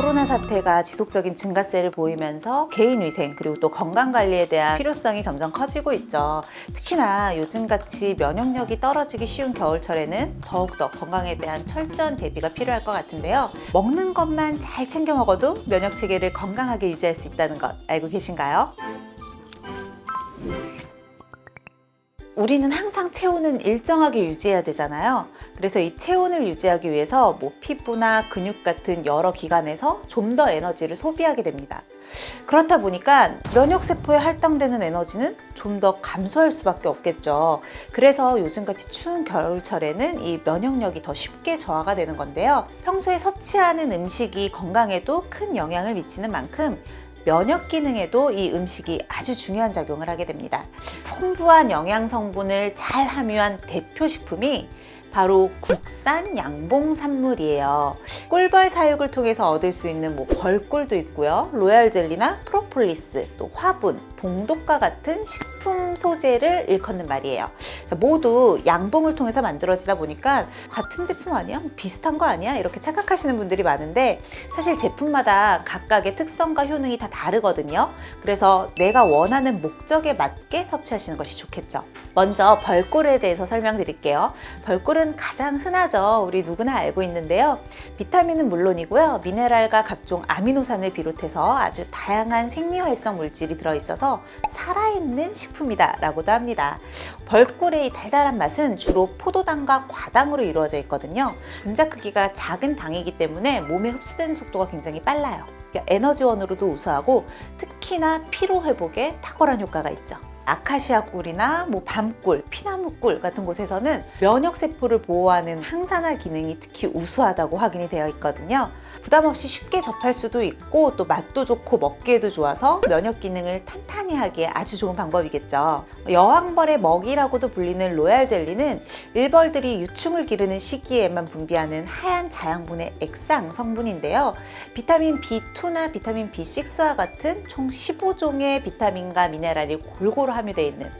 코로나 사태가 지속적인 증가세를 보이면서 개인위생 그리고 또 건강관리에 대한 필요성이 점점 커지고 있죠. 특히나 요즘같이 면역력이 떨어지기 쉬운 겨울철에는 더욱더 건강에 대한 철저한 대비가 필요할 것 같은데요. 먹는 것만 잘 챙겨 먹어도 면역체계를 건강하게 유지할 수 있다는 것 알고 계신가요? 우리는 항상 체온은 일정하게 유지해야 되잖아요. 그래서 이 체온을 유지하기 위해서 피부나 근육 같은 여러 기관에서 좀 더 에너지를 소비하게 됩니다. 그렇다 보니까 면역세포에 할당되는 에너지는 좀 더 감소할 수밖에 없겠죠. 그래서 요즘같이 추운 겨울철에는 이 면역력이 더 쉽게 저하가 되는 건데요. 평소에 섭취하는 음식이 건강에도 큰 영향을 미치는 만큼 면역 기능에도 이 음식이 아주 중요한 작용을 하게 됩니다. 풍부한 영양 성분을 잘 함유한 대표 식품이 바로 국산 양봉산물이에요. 꿀벌 사육을 통해서 얻을 수 있는 벌꿀도 있고요. 로얄 젤리나 프로폴리스, 또 화분, 봉독과 같은 식품 소재를 일컫는 말이에요. 모두 양봉을 통해서 만들어지다 보니까 같은 제품 아니야? 비슷한 거 아니야? 이렇게 착각하시는 분들이 많은데 사실 제품마다 각각의 특성과 효능이 다 다르거든요. 그래서 내가 원하는 목적에 맞게 섭취하시는 것이 좋겠죠. 먼저 벌꿀에 대해서 설명드릴게요. 벌꿀은 가장 흔하죠. 우리 누구나 알고 있는데요. 비타민은 물론이고요. 미네랄과 각종 아미노산을 비롯해서 아주 다양한 생리활성 물질이 들어있어서 살아있는 식품이다 라고도 합니다. 벌꿀의 이 달달한 맛은 주로 포도당과 과당으로 이루어져 있거든요. 분자 크기가 작은 당이기 때문에 몸에 흡수되는 속도가 굉장히 빨라요. 에너지원으로도 우수하고 특히나 피로 회복에 탁월한 효과가 있죠. 아카시아 꿀이나 밤꿀, 피나무꿀 같은 곳에서는 면역세포를 보호하는 항산화 기능이 특히 우수하다고 확인이 되어 있거든요. 부담 없이 쉽게 접할 수도 있고 또 맛도 좋고 먹기에도 좋아서 면역 기능을 탄탄히 하기에 아주 좋은 방법이겠죠. 여왕벌의 먹이라고도 불리는 로얄 젤리는 일벌들이 유충을 기르는 시기에만 분비하는 하얀 자양분의 액상 성분인데요. 비타민 B2나 비타민 B6와 같은 총 15종의 비타민과 미네랄이 골고루 함유되어 있는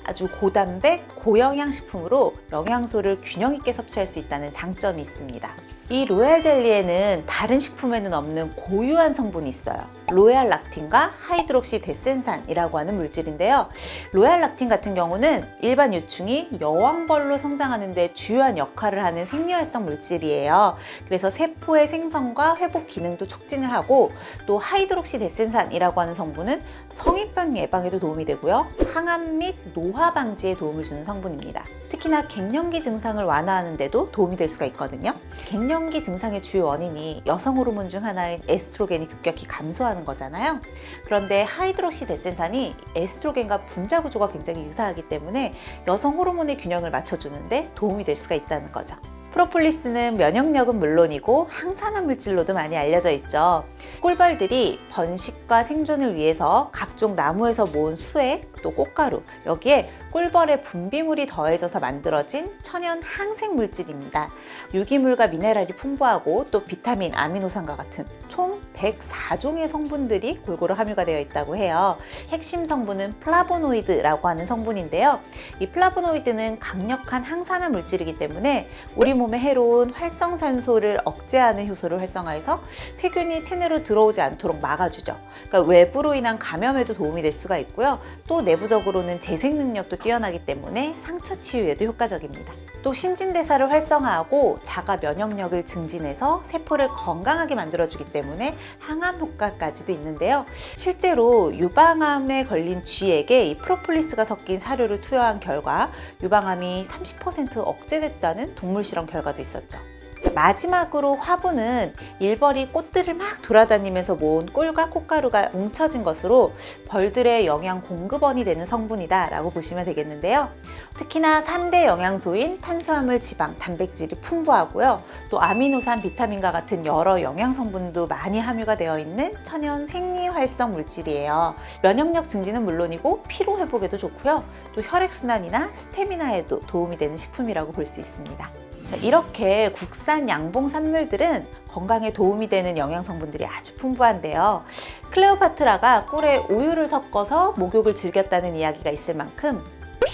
아주 고단백, 고영양 식품으로 영양소를 균형 있게 섭취할 수 있다는 장점이 있습니다. 이 로얄 젤리에는 다른 식품에는 없는 고유한 성분이 있어요. 로얄 락틴과 하이드록시 데센산이라고 하는 물질인데요. 로얄 락틴 같은 경우는 일반 유충이 여왕벌로 성장하는 데 주요한 역할을 하는 생리활성 물질이에요. 그래서 세포의 생성과 회복 기능도 촉진을 하고 또 하이드록시 데센산이라고 하는 성분은 성인병 예방에도 도움이 되고요. 항암 및 노화 방지에 도움을 주는 성분입니다. 특히나 갱년기 증상을 완화하는 데도 도움이 될 수가 있거든요. 갱년기 증상의 주요 원인이 여성 호르몬 중 하나인 에스트로겐이 급격히 감소하는 거잖아요. 그런데 하이드록시 데센산이 에스트로겐과 분자 구조가 굉장히 유사하기 때문에 여성 호르몬의 균형을 맞춰주는데 도움이 될 수가 있다는 거죠. 프로폴리스는 면역력은 물론이고 항산화 물질로도 많이 알려져 있죠. 꿀벌들이 번식과 생존을 위해서 각종 나무에서 모은 수액, 또 꽃가루, 여기에 꿀벌의 분비물이 더해져서 만들어진 천연 항생 물질입니다. 유기물과 미네랄이 풍부하고 또 비타민, 아미노산과 같은 총 104종의 성분들이 골고루 함유가 되어 있다고 해요. 핵심 성분은 플라보노이드라고 하는 성분인데요. 이 플라보노이드는 강력한 항산화 물질이기 때문에 우리 몸에 해로운 활성산소를 억제하는 효소를 활성화해서 세균이 체내로 들어오지 않도록 막아주죠. 그러니까 외부로 인한 감염에도 도움이 될 수가 있고요. 또 내부적으로는 재생 능력도 뛰어나기 때문에 상처 치유에도 효과적입니다. 또 신진대사를 활성화하고 자가 면역력을 증진해서 세포를 건강하게 만들어주기 때문에 항암 효과까지도 있는데요. 실제로 유방암에 걸린 쥐에게 이 프로폴리스가 섞인 사료를 투여한 결과 유방암이 30% 억제됐다는 동물 실험 결과도 있었죠. 마지막으로 화분은 일벌이 꽃들을 막 돌아다니면서 모은 꿀과 콩가루가 뭉쳐진 것으로 벌들의 영양 공급원이 되는 성분이다 라고 보시면 되겠는데요. 특히나 3대 영양소인 탄수화물, 지방, 단백질이 풍부하고요. 또 아미노산, 비타민과 같은 여러 영양 성분도 많이 함유가 되어 있는 천연 생리활성 물질이에요. 면역력 증진은 물론이고 피로 회복에도 좋고요. 또 혈액순환이나 스태미나에도 도움이 되는 식품이라고 볼 수 있습니다. 이렇게 국산 양봉 산물들은 건강에 도움이 되는 영양 성분들이 아주 풍부한데요. 클레오파트라가 꿀에 우유를 섞어서 목욕을 즐겼다는 이야기가 있을 만큼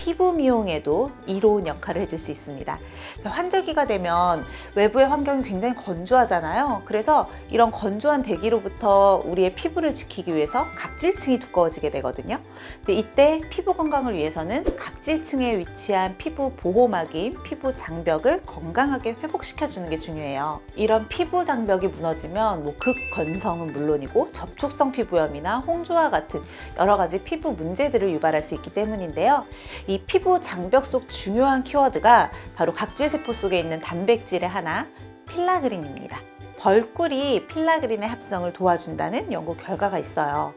피부 미용에도 이로운 역할을 해줄 수 있습니다. 환절기가 되면 외부의 환경이 굉장히 건조하잖아요. 그래서 이런 건조한 대기로부터 우리의 피부를 지키기 위해서 각질층이 두꺼워지게 되거든요. 근데 이때 피부 건강을 위해서는 각질층에 위치한 피부 보호막인 피부 장벽을 건강하게 회복시켜주는 게 중요해요. 이런 피부 장벽이 무너지면 극건성은 물론이고 접촉성 피부염이나 홍조와 같은 여러 가지 피부 문제들을 유발할 수 있기 때문인데요. 이 피부 장벽 속 중요한 키워드가 바로 각질세포 속에 있는 단백질의 하나, 필라그린입니다. 벌꿀이 필라그린의 합성을 도와준다는 연구 결과가 있어요.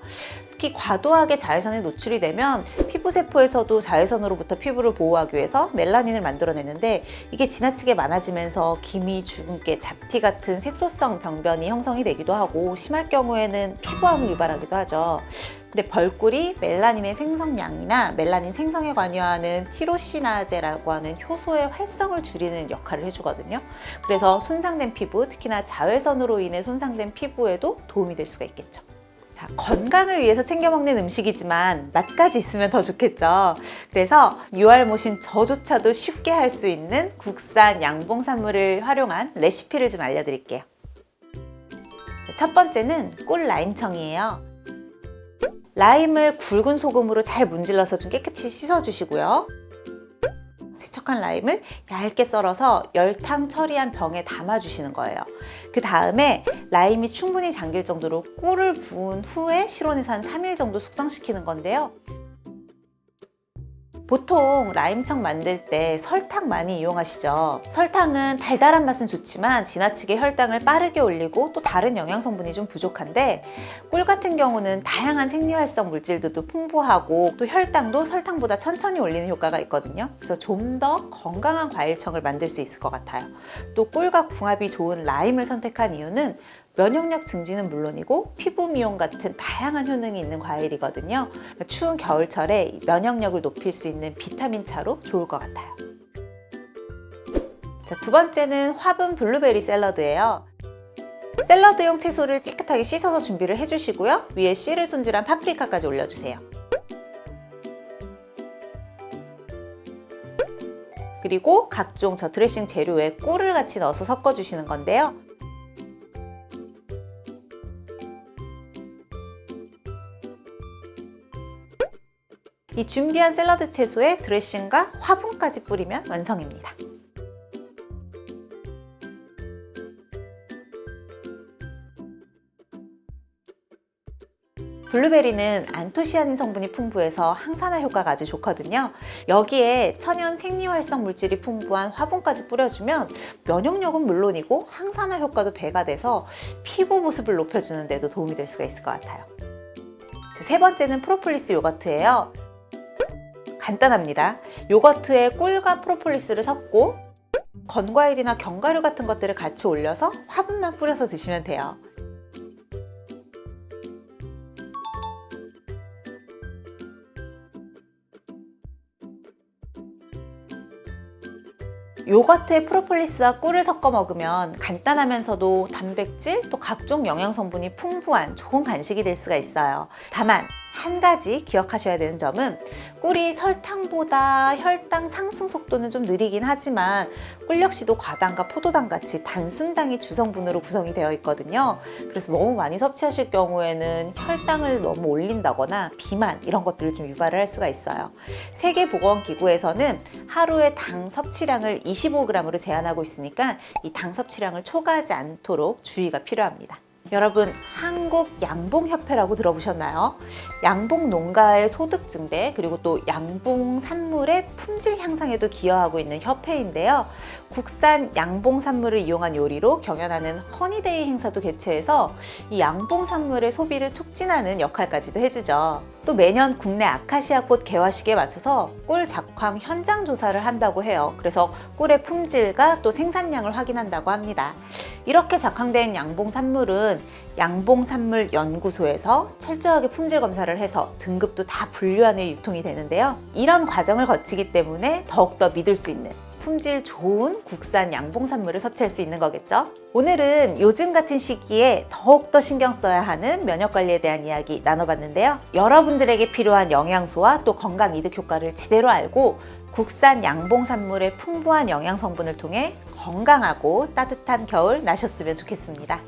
특히 과도하게 자외선에 노출이 되면 피부세포에서도 자외선으로부터 피부를 보호하기 위해서 멜라닌을 만들어내는데 이게 지나치게 많아지면서 기미, 주근깨, 잡티 같은 색소성 병변이 형성이 되기도 하고 심할 경우에는 피부암을 유발하기도 하죠. 근데 벌꿀이 멜라닌의 생성량이나 멜라닌 생성에 관여하는 티로시나제라고 하는 효소의 활성을 줄이는 역할을 해주거든요. 그래서 손상된 피부, 특히나 자외선으로 인해 손상된 피부에도 도움이 될 수가 있겠죠. 자, 건강을 위해서 챙겨 먹는 음식이지만 맛까지 있으면 더 좋겠죠. 그래서 유알못인 저조차도 쉽게 할 수 있는 국산 양봉산물을 활용한 레시피를 좀 알려드릴게요. 첫 번째는 꿀 라임청이에요. 라임을 굵은 소금으로 잘 문질러서 좀 깨끗이 씻어주시고요. 세척한 라임을 얇게 썰어서 열탕 처리한 병에 담아주시는 거예요. 그 다음에 라임이 충분히 잠길 정도로 꿀을 부은 후에 실온에서 한 3일 정도 숙성시키는 건데요. 보통 라임청 만들 때 설탕 많이 이용하시죠. 설탕은 달달한 맛은 좋지만 지나치게 혈당을 빠르게 올리고 또 다른 영양성분이 좀 부족한데 꿀 같은 경우는 다양한 생리활성 물질들도 풍부하고 또 혈당도 설탕보다 천천히 올리는 효과가 있거든요. 그래서 좀 더 건강한 과일청을 만들 수 있을 것 같아요. 또 꿀과 궁합이 좋은 라임을 선택한 이유는 면역력 증진은 물론이고 피부 미용 같은 다양한 효능이 있는 과일이거든요. 추운 겨울철에 면역력을 높일 수 있는 비타민 차로 좋을 것 같아요. 자, 두 번째는 화분 블루베리 샐러드예요. 샐러드용 채소를 깨끗하게 씻어서 준비를 해주시고요. 위에 씨를 손질한 파프리카까지 올려주세요. 그리고 각종 드레싱 재료에 꿀을 같이 넣어서 섞어주시는 건데요. 이 준비한 샐러드 채소에 드레싱과 화분까지 뿌리면 완성입니다. 블루베리는 안토시아닌 성분이 풍부해서 항산화 효과가 아주 좋거든요. 여기에 천연 생리활성 물질이 풍부한 화분까지 뿌려주면 면역력은 물론이고 항산화 효과도 배가 돼서 피부 모습을 높여주는 데도 도움이 될 수가 있을 것 같아요. 세 번째는 프로폴리스 요거트예요. 간단합니다. 요거트에 꿀과 프로폴리스를 섞고 건과일이나 견과류 같은 것들을 같이 올려서 화분만 뿌려서 드시면 돼요. 요거트에 프로폴리스와 꿀을 섞어 먹으면 간단하면서도 단백질 또 각종 영양 성분이 풍부한 좋은 간식이 될 수가 있어요. 다만 한 가지 기억하셔야 되는 점은 꿀이 설탕보다 혈당 상승 속도는 좀 느리긴 하지만 꿀 역시도 과당과 포도당 같이 단순당이 주성분으로 구성이 되어 있거든요. 그래서 너무 많이 섭취하실 경우에는 혈당을 너무 올린다거나 비만 이런 것들을 좀 유발을 할 수가 있어요. 세계보건기구에서는 하루의 당 섭취량을 25g으로 제한하고 있으니까 이 당 섭취량을 초과하지 않도록 주의가 필요합니다. 여러분, 한국양봉협회라고 들어보셨나요? 양봉 농가의 소득 증대 그리고 또 양봉산물의 품질 향상에도 기여하고 있는 협회인데요. 국산 양봉산물을 이용한 요리로 경연하는 허니데이 행사도 개최해서 이 양봉산물의 소비를 촉진하는 역할까지도 해주죠. 또 매년 국내 아카시아꽃 개화식에 맞춰서 꿀 작황 현장 조사를 한다고 해요. 그래서 꿀의 품질과 또 생산량을 확인한다고 합니다. 이렇게 작황된 양봉산물은 양봉산물연구소에서 철저하게 품질 검사를 해서 등급도 다 분류한 후에 유통이 되는데요. 이런 과정을 거치기 때문에 더욱더 믿을 수 있는 품질 좋은 국산 양봉산물을 섭취할 수 있는 거겠죠. 오늘은 요즘 같은 시기에 더욱더 신경 써야 하는 면역 관리에 대한 이야기 나눠봤는데요. 여러분들에게 필요한 영양소와 또 건강 이득 효과를 제대로 알고 국산 양봉산물의 풍부한 영양 성분을 통해 건강하고 따뜻한 겨울 나셨으면 좋겠습니다.